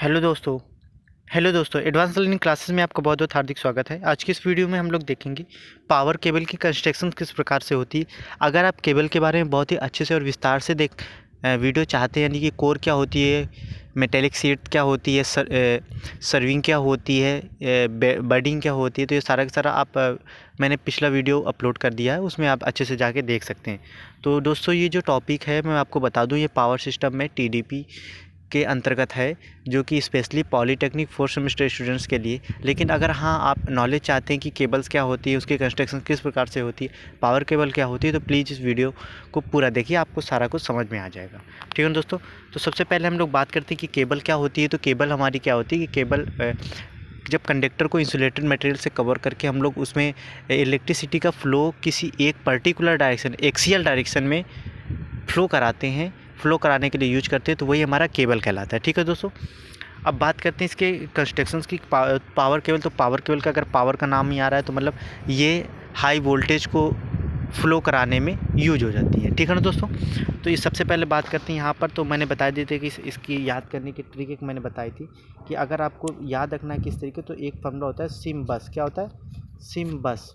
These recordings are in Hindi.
हेलो दोस्तों एडवांस लर्निंग क्लासेस में आपका बहुत बहुत हार्दिक स्वागत है। आज की इस वीडियो में हम लोग देखेंगे पावर केबल की कंस्ट्रक्शन किस प्रकार से होती है। अगर आप केबल के बारे में बहुत ही अच्छे से और विस्तार से वीडियो चाहते हैं, यानी कि कोर क्या होती है, मेटेलिक शीट क्या होती है, सर्विंग क्या होती है, बडिंग क्या होती है, तो ये सारा का सारा मैंने पिछला वीडियो अपलोड कर दिया है, उसमें आप अच्छे से जाके देख सकते हैं। तो दोस्तों ये जो टॉपिक है मैं आपको बता दूं, ये पावर सिस्टम में टीडीपी के अंतर्गत है, जो कि specially polytechnic fourth semester students के लिए। लेकिन अगर हाँ आप नॉलेज चाहते हैं कि केबल्स क्या होती है, उसकी कंस्ट्रक्शन किस प्रकार से होती है, पावर केबल क्या होती है, तो प्लीज़ इस वीडियो को पूरा देखिए, आपको सारा कुछ समझ में आ जाएगा। ठीक है दोस्तों। तो सबसे पहले हम लोग बात करते हैं कि केबल क्या होती है। तो केबल हमारी क्या होती है कि केबल जब कंडक्टर को इंसुलेटेड मटेरियल से कवर करके हम लोग उसमें इलेक्ट्रिसिटी का फ्लो किसी एक पर्टिकुलर डायरेक्शन, एक्सियल डायरेक्शन में फ्लो कराते हैं, फ्लो कराने के लिए यूज करते हैं, तो वही हमारा केबल कहलाता है। ठीक है दोस्तों। अब बात करते हैं इसके कंस्ट्रक्शंस की। पावर केबल, तो पावर केबल का अगर पावर का नाम ही आ रहा है तो मतलब ये हाई वोल्टेज को फ्लो कराने में यूज हो जाती है। ठीक है ना दोस्तों। तो ये सबसे पहले बात करते हैं यहाँ पर, तो मैंने बता दी थी कि इसकी याद करने की तरीके मैंने बताई थी कि अगर आपको याद रखना है किस तरीके, तो एक फॉर्मूला होता है सिम बस। क्या होता है? सिम बस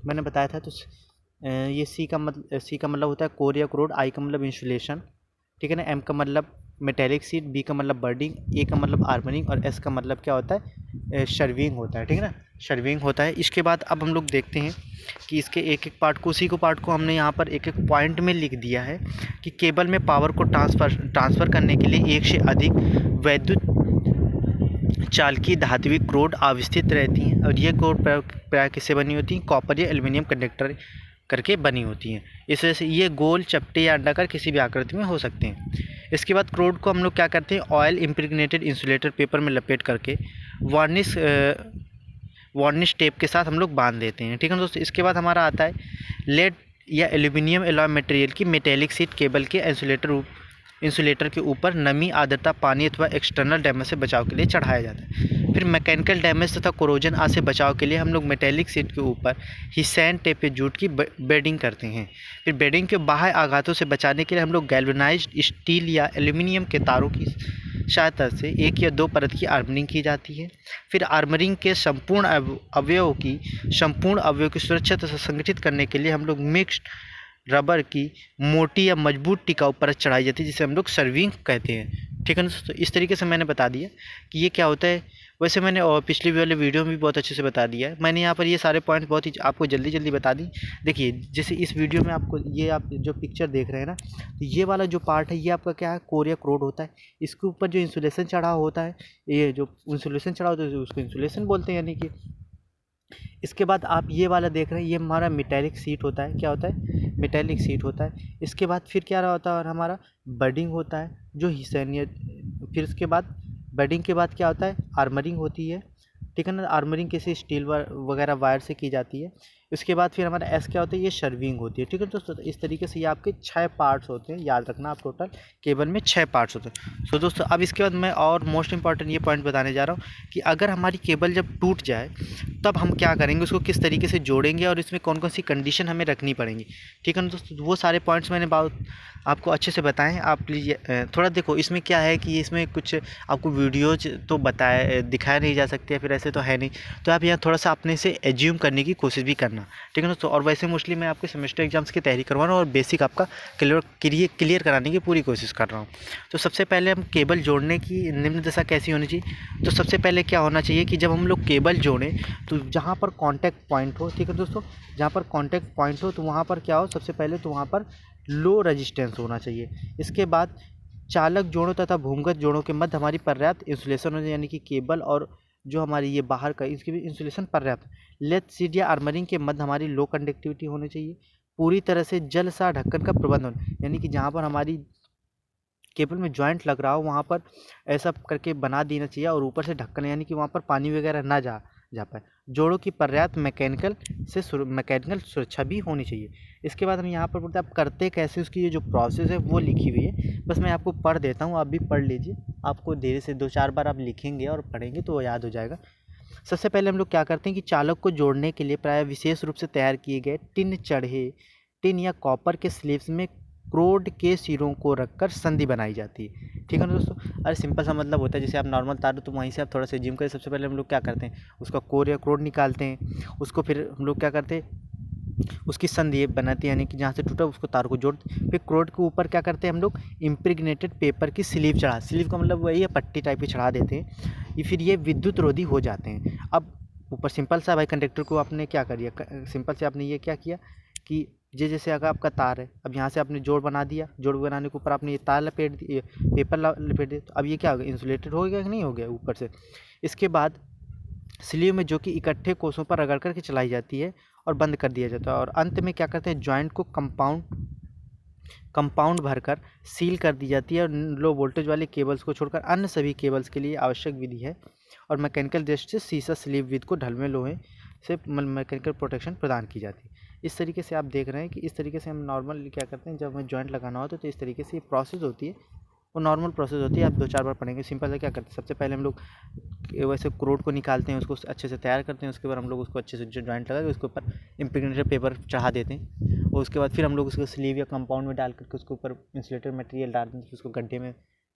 मैंने बताया था। तो ये सी का मतलब होता है कोर या क्रोड, आई का मतलब इंसुलेशन, ठीक है ना, एम का मतलब मेटेलिक सीट, बी का मतलब बर्डिंग, ए का मतलब आर्मरिंग और एस का मतलब क्या होता है? शर्विंग होता है। ठीक है ना, शर्विंग होता है। इसके बाद अब हम लोग देखते हैं कि इसके एक एक पार्ट को, उसी को पार्ट को हमने यहाँ पर एक एक पॉइंट में लिख दिया है कि केबल में पावर को ट्रांसफ़र करने के लिए एक से अधिक वैद्युत चालकीय धात्विक रोड अवस्थित रहती हैं, और ये रोड प्राय किससे बनी होती हैं? कॉपर या एल्युमिनियम कंडक्टर करके बनी होती हैं। इस वजह से ये गोल, चपटे या अंडाकार किसी भी आकृति में हो सकते हैं। इसके बाद क्रोड को हम लोग क्या करते हैं? ऑयल इम्प्रेग्नेटेड इंसुलेटर पेपर में लपेट करके वार्निश टेप के साथ हम लोग बांध देते हैं। ठीक है दोस्तों। इसके बाद हमारा आता है लेड या एल्यूमिनियम एलॉय मटेरियल की मेटेलिक सीट केबल के इंसुलेटर के ऊपर नमी, आर्द्रता, पानी अथवा एक्सटर्नल डैमेज से बचाव के लिए चढ़ाया जाता है। फिर मैकेनिकल डैमेज तथा कोरोजन आदि से बचाव के लिए हम लोग मेटेलिक सीट के ऊपर हिसैन टेप या जूट की बेडिंग करते हैं। फिर बेडिंग के बाह्य आघातों से बचाने के लिए हम लोग गैल्वेनाइज्ड स्टील या एल्यूमिनियम के तारों की सहायता से एक या दो परत की आर्मरिंग की जाती है। फिर आर्मरिंग के संपूर्ण अवयवों की सुरक्षा तथा संगठित करने के लिए हम लोग मिक्स्ड रबर की मोटी या मजबूत टिकाऊ परत चढ़ाई जाती है, जिसे हम लोग सर्विंग कहते हैं। ठीक है ना दोस्तों। इस तरीके से मैंने बता दिया कि ये क्या होता है। वैसे मैंने पिछले वाले वीडियो में भी बहुत अच्छे से बता दिया है। मैंने यहाँ पर ये सारे पॉइंट बहुत ही आपको जल्दी जल्दी बता दी। देखिए, जैसे इस वीडियो में आपको ये आप जो पिक्चर देख रहे हैं ना, तो ये वाला जो पार्ट है ये आपका क्या है? कोर या क्रोड होता है। इसके ऊपर जो इंसुलेशन चढ़ा होता है, ये जो इंसुलेशन चढ़ा होता है उसको इंसुलेशन बोलते हैं, यानी कि। इसके बाद आप ये वाला देख रहे हैं, ये हमारा मेटेलिक सीट होता है। क्या होता है? मेटेलिक सीट होता है। इसके बाद फिर क्या रहा होता है? और हमारा बडिंग होता है, जो हिसैनियत। फिर उसके बाद बडिंग के बाद क्या होता है? आर्मरिंग होती है। ठीक है ना। आर्मरिंग किसी स्टील वगैरह वायर से की जाती है। उसके बाद फिर हमारा एस क्या होता है? ये शर्विंग होती है। ठीक है दोस्तों। इस तरीके से ये आपके 6 पार्ट्स होते हैं, याद रखना आप। टोटल केबल में 6 पार्ट्स होते हैं। सो दोस्तों, अब इसके बाद मैं और मोस्ट इंपॉर्टेंट ये पॉइंट बताने जा रहा हूँ कि अगर हमारी केबल जब टूट जाए तब हम क्या करेंगे, उसको किस तरीके से जोड़ेंगे और इसमें कौन कौन सी कंडीशन हमें रखनी पड़ेंगी। ठीक है ना दोस्तों। वो सारे पॉइंट्स मैंने आपको अच्छे से बताएं। आप प्लीज़ थोड़ा देखो, इसमें क्या है कि इसमें कुछ आपको वीडियोज तो दिखाया नहीं जा सकते, फिर ऐसे तो है नहीं, तो आप यहाँ थोड़ा सा अपने से एज्यूम करने की कोशिश भी करना। ठीक है दोस्तों। और वैसे मोस्टली मैं आपके सेमेस्टर एग्जाम्स की तैयारी करवा रहा हूँ और बेसिक आपका क्लियर कराने की पूरी कोशिश कर रहा हूँ। तो सबसे पहले हम केबल जोड़ने की निम्न दशा कैसी होनी चाहिए। तो सबसे पहले क्या होना चाहिए कि जब हम लोग केबल जोड़ें तो जहाँ पर कॉन्टैक्ट पॉइंट हो, ठीक है दोस्तों, जहाँ पर कॉन्टैक्ट पॉइंट हो तो वहाँ पर क्या हो? सबसे पहले तो वहाँ पर लो रेजिस्टेंस होना चाहिए। इसके बाद चालक जोड़ों तथा भूमिगत जोड़ों के मध्य हमारी पर्याप्त इंसुलेशन हो, यानी कि केबल और जो हमारी ये बाहर का, इसकी भी इंसुलेशन पर्याप्त। लेथ सीट या आर्मरिंग के मध्य हमारी लो कंडक्टिविटी होनी चाहिए। पूरी तरह से जल सा ढक्कन का प्रबंध होना, यानी कि जहाँ पर हमारी केबल में जॉइंट लग रहा हो वहाँ पर ऐसा करके बना देना चाहिए, और ऊपर से ढक्कन, यानी कि वहाँ पर पानी वगैरह ना जा पाए। जोड़ों की पर्याप्त मैकेनिकल सुरक्षा भी होनी चाहिए। इसके बाद हम यहाँ पर बोलते हैं आप करते कैसे, उसकी ये जो प्रोसेस है वो लिखी हुई है। बस मैं आपको पढ़ देता हूँ, आप भी पढ़ लीजिए। आपको धीरे से 2-4 बार आप लिखेंगे और पढ़ेंगे तो वो याद हो जाएगा। सबसे पहले हम लोग क्या करते हैं कि चालक को जोड़ने के लिए प्राय विशेष रूप से तैयार किए गए टिन या कॉपर के स्लीव्स में क्रोड के सिरों को रखकर संधि बनाई जाती है। ठीक है ना दोस्तों। अरे सिंपल सा मतलब होता है, जैसे आप नॉर्मल तार हो तो वहीं से आप थोड़ा सा जिम करें, सबसे पहले हम लोग क्या करते हैं, उसका कोर या क्रोड निकालते हैं, उसको फिर हम लोग क्या करते हैं, उसकी संधि बनाते हैं, यानी कि जहाँ से टूटा उसको तार को जोड़ते, फिर क्रोड के ऊपर क्या करते हैं हम लोग, इम्प्रेग्नेटेड पेपर की स्लीव चढ़ा, स्लीव का मतलब वही है, पट्टी टाइप की चढ़ा देते हैं, ये फिर ये विद्युत रोधी हो जाते हैं। अब ऊपर सिंपल सा भाई कंडक्टर को आपने क्या कर दिया, सिंपल से आपने ये क्या किया कि जैसे अगर आपका तार है, अब यहाँ से आपने जोड़ बना दिया, जोड़ बनाने के ऊपर आपने ये तार लपेट दी, पेपर लपेट दिया, तो अब ये क्या हो गया, इंसुलेटेड हो गया कि नहीं हो गया ऊपर से। इसके बाद स्लीव में जो कि इकट्ठे कोसों पर रगड़ करके चलाई जाती है और बंद कर दिया जाता है, और अंत में क्या करते हैं, जॉइंट को कंपाउंड भरकर सील कर दी जाती है, और लो वोल्टेज वाले केबल्स को छोड़कर अन्य सभी केबल्स के लिए आवश्यक विधि है, और मैकेनिकल दृष्टि से सीसा स्लीव विद को ढलवे लोहे से मैकेनिकल प्रोटेक्शन प्रदान की जाती है। इस तरीके से आप देख रहे हैं कि इस तरीके से हम नॉर्मल क्या करते हैं, जब हमें जॉइंट लगाना होता है तो इस तरीके से ये प्रोसेस होती है, वो नॉर्मल प्रोसेस होती है। आप 2-4 बार पढ़ेंगे। सिंपल से क्या करते हैं, सबसे पहले हम लोग वैसे क्रोड को निकालते हैं, उसको अच्छे से तैयार करते हैं, उसके बाद हम लोग उसको अच्छे से जो जॉइंट लगा के उसके ऊपर इम्प्रेग्नेटेड पेपर चढ़ा देते हैं, और उसके बाद फिर हम लोग उसको स्लीव या कंपाउंड में डाल करके उसके ऊपर इंसुलेटर मटेरियल डाल देते हैं, उसको गड्ढे में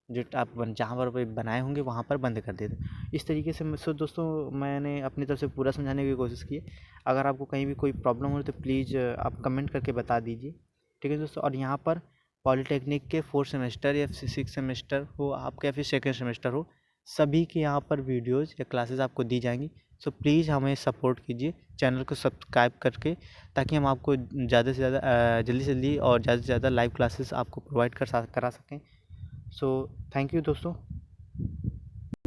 जो आप जहाँ पर बनाए होंगे वहाँ पर बंद कर देते हैं। इस तरीके से सो दोस्तों मैंने अपनी तरफ से पूरा समझाने की कोशिश की है। अगर आपको कहीं भी कोई प्रॉब्लम हो तो प्लीज़ आप कमेंट करके बता दीजिए। ठीक है दोस्तों। और यहाँ पर पॉलीटेक्निक के 4th सेमेस्टर या 6th सेमेस्टर हो आपका या फिर 2nd सेमेस्टर हो, सभी के यहाँ पर वीडियोज़ या क्लासेस आपको दी जाएंगी। सो प्लीज़ हमें सपोर्ट कीजिए चैनल को सब्सक्राइब करके, ताकि हम आपको ज़्यादा से ज़्यादा जल्दी से जल्दी और ज़्यादा से ज़्यादा लाइव क्लासेस आपको प्रोवाइड करा सकें। सो थैंक यू दोस्तों।